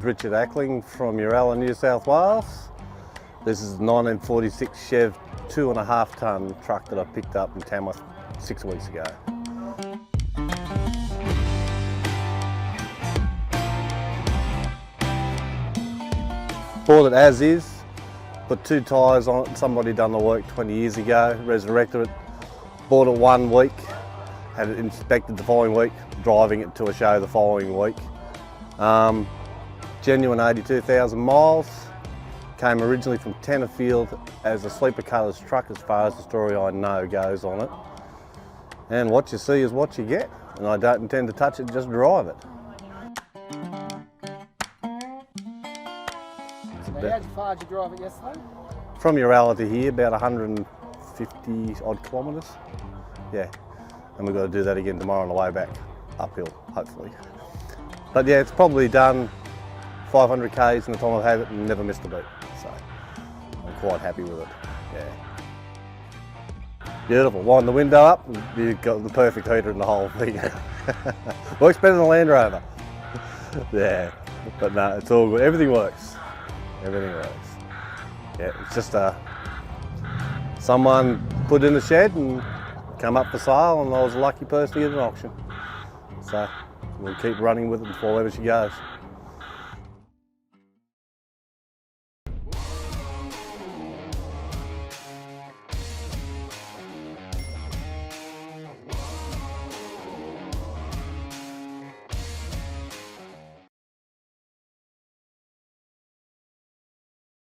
Richard Ackling from Uralla, New South Wales. This is a 1946 Chev 2.5 tonne truck that I picked up in Tamworth 6 weeks ago. Bought it as is, put 2 tyres on it. Somebody done the work 20 years ago, resurrected it, bought it 1 week, had it inspected the following week, driving it to a show the following week. Genuine 82,000 miles, came originally from Tenterfield as a sleeper cutter's truck as far as the story I know goes on it. And what you see is what you get, and I don't intend to touch it, just drive it. So how far did you drive it yesterday? From Uralla to here, about 150 odd kilometres. Yeah, and we've got to do that again tomorrow on the way back, uphill, hopefully. But yeah, it's probably done 500 Ks in the time I've had it and never missed a beat. So I'm quite happy with it, yeah. Beautiful, wind the window up, and you've got the perfect heater in the whole thing. Works better than a Land Rover. Yeah, but no, it's all good, everything works. Everything works. Yeah, it's just someone put it in the shed and come up for sale, and I was a lucky person to get an auction. So we'll keep running with it before ever she goes.